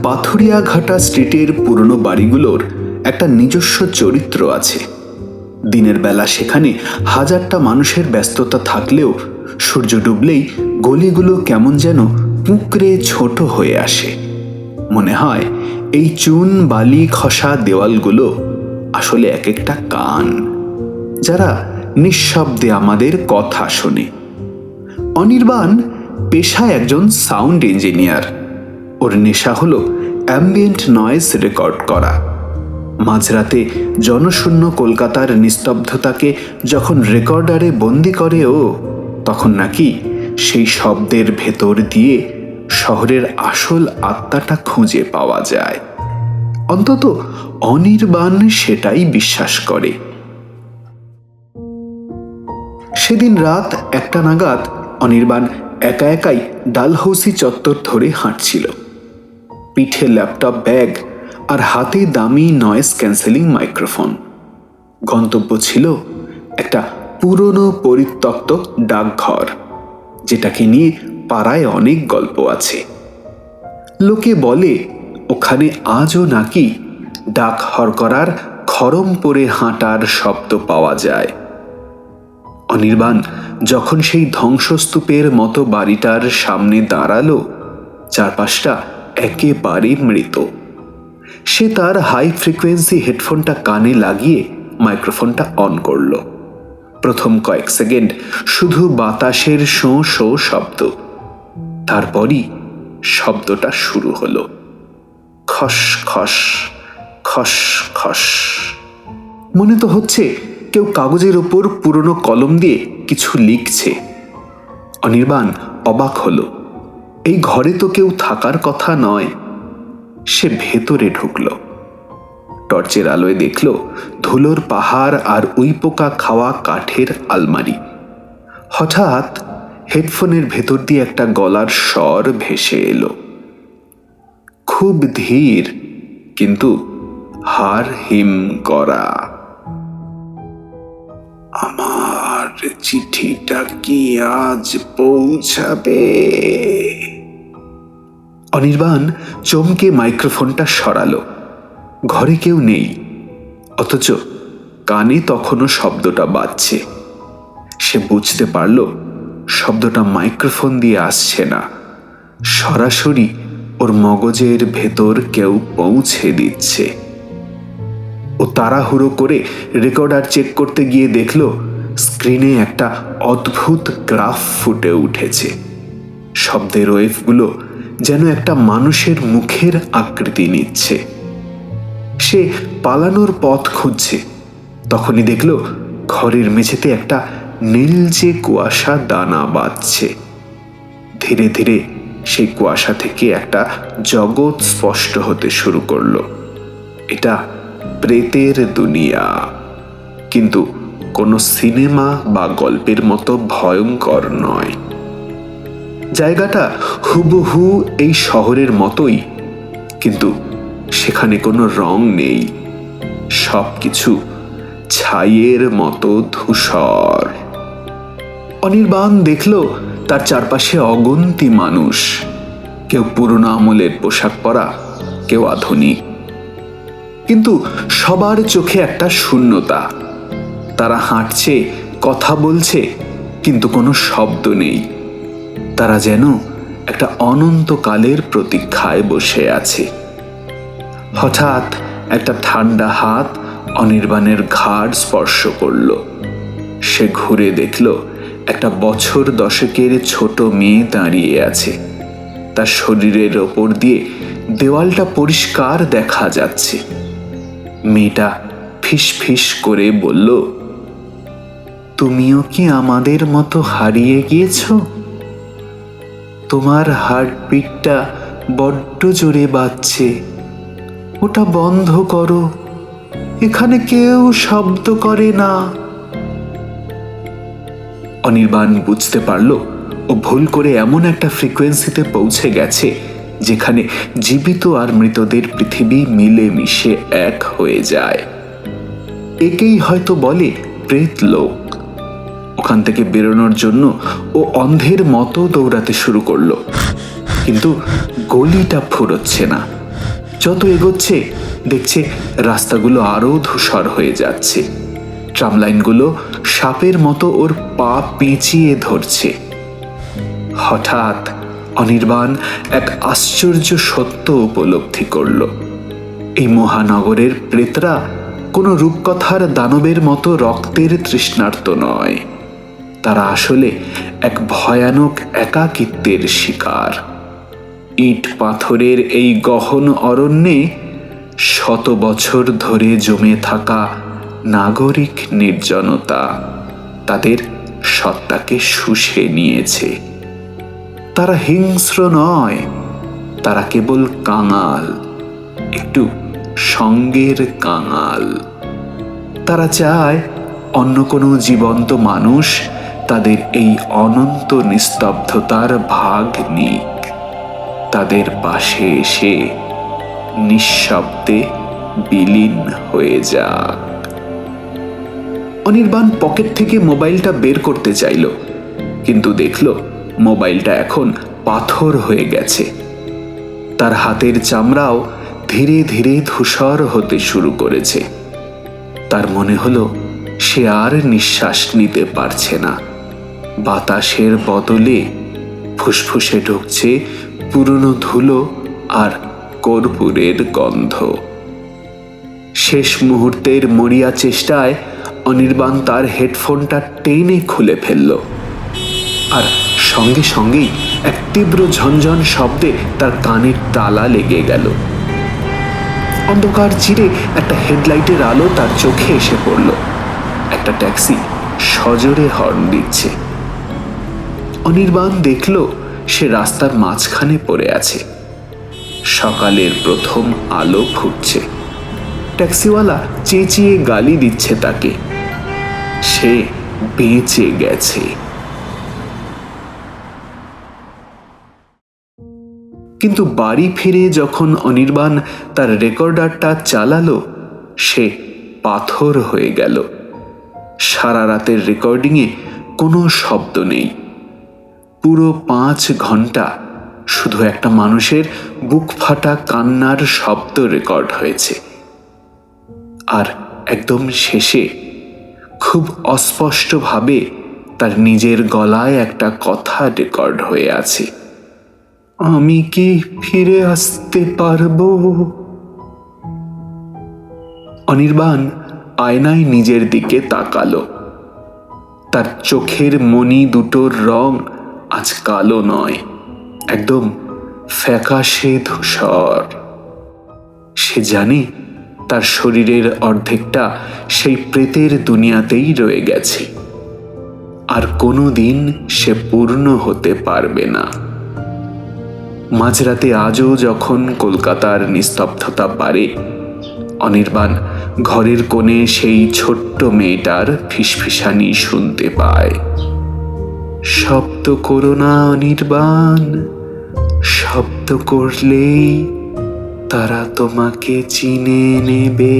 পাথুরিয়াঘাটা স্ট্রিটের পুরনো বাড়িগুলোর একটা নিজস্ব চরিত্র আছে। দিনের বেলা সেখানে হাজারটা মানুষের ব্যস্ততা থাকলেও সূর্য ডুবলেই গলিগুলো কেমন যেন পুঁকড়ে ছোট হয়ে আসে। মনে হয় এই চুন বালি খসা দেওয়ালগুলো আসলে এক একটা কান, যারা নিঃশব্দে আমাদের কথা শোনে। অনির্বাণ পেশায় একজন সাউন্ড ইঞ্জিনিয়ার। ওর নেশা হলো অ্যাম্বিয়েন্ট নয়েজ রেকর্ড করা। মাঝরাতে জনশূন্য কলকাতার নিস্তব্ধতাকে যখন রেকর্ডারে বন্দি করে ও, তখন নাকি সেই শব্দের ভেতর দিয়ে শহরের আসল আত্মাটা খুঁজে পাওয়া যায়। অন্তত অনির্বাণ সেটাই বিশ্বাস করে। সেদিন রাত 1টা নাগাদ অনির্বাণ একা একাই ডালহৌসি চত্বর ধরে হাঁটছিল। পিঠে ল্যাপটপ ব্যাগ আর হাতে দামি নয়েজ ক্যান্সেলিং মাইক্রোফোন। গন্তব্য ছিল একটা পুরনো পরিত্যক্ত ডাকঘর, যেটাকে নিয়ে পাড়ায় অনেক গল্প আছে। লোকে বলে ওখানে আজও নাকি ডাক হরকরার খরম পরে হাঁটার শব্দ পাওয়া যায়। অনির্বাণ যখন সেই ধ্বংসস্তূপের মতো বাড়িটার সামনে দাঁড়ালো, চারপাশটা একেবারে মৃত। সে তার হাই ফ্রিকোয়েন্সি হেডফোনটা কানে লাগিয়ে মাইক্রোফোনটা অন করল। প্রথম কয়েক সেকেন্ড শুধু বাতাসের শোঁ শোঁ শব্দ। তারপরই শব্দটা শুরু হলো, খস খস খস খস। মনে তো হচ্ছে কেউ কাগজের ওপর পুরনো কলম দিয়ে কিছু লিখছে। অনির্বাণ অবাক হলো, এই ঘরে তো কেউ থাকার কথা নয়। সে ভেতরে ঢুকল। টর্চের আলোয় দেখল ধুলোর পাহাড় আর উইপোকা খাওয়া কাঠের আলমারি। হঠাৎ হেডফোনের ভেতর দিয়ে একটা গলার স্বর ভেসে এলো, খুব ধীর কিন্তু হার হিম করা। আমার চিঠিটা কি আজ পৌঁছাবে? অনির্বাণ চমকে মাইক্রোফোনটা সরালো। ঘরে কেউ নেই, অথচ কানে তখনও শব্দটা বাজছে। সে বুঝতে পারল শব্দটা মাইক্রোফোন দিয়ে আসছে না, সরাসরি ওর মগজের ভেতর কেউ পৌঁছে দিচ্ছে। ও তাড়াহুড়ো করে রেকর্ডার চেক করতে গিয়ে দেখল স্ক্রিনে একটা অদ্ভুত গ্রাফ ফুটে উঠেছে। শব্দের ওয়েভগুলো যেন একটা মানুষের মুখের আকৃতি নিচ্ছে। সে পালানোর পথ খুঁজছে, তখনই দেখল ঘরের মেঝেতে একটা নীলচে কুয়াশা দানা বাঁধছে। ধীরে ধীরে সেই কুয়াশা থেকে একটা জগৎ স্পষ্ট হতে শুরু করলো। এটা প্রেতের দুনিয়া, কিন্তু কোনো সিনেমা বা গল্পের মতো ভয়ঙ্কর নয়। জায়গাটা হুবহু এই শহরের মতোই, কিন্তু সেখানে কোনো রং নেই। সবকিছু ছাইয়ের মতো ধূসর। অনির্বাণ দেখল তার চারপাশে অগুন্তি মানুষ, কেউ পুরনো আমলের পোশাক পরা, কেউ আধুনিক, কিন্তু সবার চোখে একটা শূন্যতা। তারা হাঁটছে, কথা বলছে, কিন্তু কোনো শব্দ নেই। তারা যেন একটা অনন্তকালের প্রতীক্ষায় বসে আছে। হঠাৎ একটা ঠান্ডা হাত অনির্বাণের ঘাড় স্পর্শ করল। সে ঘুরে দেখল একটা বছর 10-এর ছোট মেয়ে দাঁড়িয়ে আছে। তার শরীরের ওপর দিয়ে দেওয়ালটা পরিষ্কার দেখা যাচ্ছে। মেয়েটা ফিস ফিস করে বলল, তুমিও কি আমাদের মতো হারিয়ে গিয়েছ? তোমার হার্টবিটটা বড্ড জোরে বাজছে, ওটা বন্ধ করো, এখানে কেউ শব্দ করে না। অনির্বাণ বুঝতে পারল ও ভুল করে এমন একটা ফ্রিকোয়েন্সিতে পৌঁছে গেছে যেখানে জীবিত আর মৃতদের পৃথিবী মিলে মিশে এক হয়ে যায়। একেই হয়তো বলে প্রেত লোক। ওখান থেকে বেরোনোর জন্য ও অন্ধের মতো দৌড়াতে শুরু করলো, কিন্তু গলিটা ফুরোচ্ছে না। যত এগোচ্ছে দেখছে রাস্তাগুলো আরো ধূসর হয়ে যাচ্ছে, ট্রাম লাইনগুলো সাপের মতো ওর পা পেঁচিয়ে ধরছে। হঠাৎ অনির্বাণ এক আশ্চর্য সত্য উপলব্ধি করল। এই মহানগরের প্রেতরা কোনো রূপকথার দানবের মতো রক্তের তৃষ্ণার্ত নয়, তারা আসলে এক ভয়ানক একাকিত্বের শিকার। ইট পাথরের এই গহন অরণ্যে শত বছর ধরে জমে থাকা নাগরিক নির্জনতা তাদের সত্তাকে শুষে নিয়েছে। তারা হিংস্র নয়, তারা কেবল কাঙাল, একটু সঙ্গের কাঙাল। তারা চায় অন্য কোনো জীবন্ত মানুষ তাদের এই অনন্ত নিস্তব্ধতার ভাগ নিক, তাদের পাশে এসে নিঃশব্দে বিলীন হয়ে যাক। অনির্বাণ পকেট থেকে মোবাইলটা বের করতে চাইল, কিন্তু দেখল মোবাইলটা এখন পাথর হয়ে গেছে। তার হাতের চামড়াও ধীরে ধীরে ধূসর হতে শুরু করেছে। তার মনে হলো সে আর নিঃশ্বাস নিতে পারছে না। বাতাসের বদলে ফুসফুসে ঢুকছে পুরনো ধুলো আর কর্পূরের গন্ধ। শেষ মুহূর্তের মরিয়া চেষ্টায় অনির্বাণ তার হেডফোনটা টেনে খুলে ফেলল, আর সঙ্গে সঙ্গেই এক তীব্র ঝনঝন শব্দে তার কানের তালা লেগে গেল। অন্ধকার চিরে একটা হেডলাইটের আলো তার চোখে এসে পড়ল। একটা ট্যাক্সি সজোরে হর্ন দিচ্ছে। অনির্বাণ দেখল সে রাস্তার মাঝখানে পড়ে আছে। সকালের প্রথম আলো ফুটছে। ট্যাক্সিওয়ালা চেঁচিয়ে গালি দিচ্ছে তাকে। সে বেঁচে গেছে। কিন্তু বাড়ি ফিরে যখন অনির্বাণ তার রেকর্ডারটা চালালো, সে পাথর হয়ে গেল। সারা রাতের রেকর্ডিংয়ে কোনো শব্দ নেই। পুরো 5 ঘন্টা শুধু একটা মানুষের বুক ফাটা কান্নার শব্দ রেকর্ড হয়েছে। আর একদম শেষে খুব অস্পষ্টভাবে তার নিজের গলায় একটা কথা রেকর্ড হয়ে আছে, আমি কি ফিরে আসতে পারবো? অনির্বাণ আয়নায় নিজের দিকে তাকালো। তার চোখের মণি দুটোর রং আজ কালো নয়, একদম ফ্যাকাশে ধূসর। সে জানে তার শরীরের অর্ধেকটা সেই প্রেতের দুনিয়াতেই রয়ে গেছে, আর কোনোদিন সে পূর্ণ হতে পারবে না। মাঝরাতে আজও যখন কলকাতার নিস্তব্ধতা বাড়ে, অনির্বাণ ঘরের কোণে সেই ছোট্ট মেয়েটার ফিসফিসানি শুনতে পায়, শব্দ করো না অনির্বাণ, শব্দ করলেই তারা তোমাকে চিনে নেবে।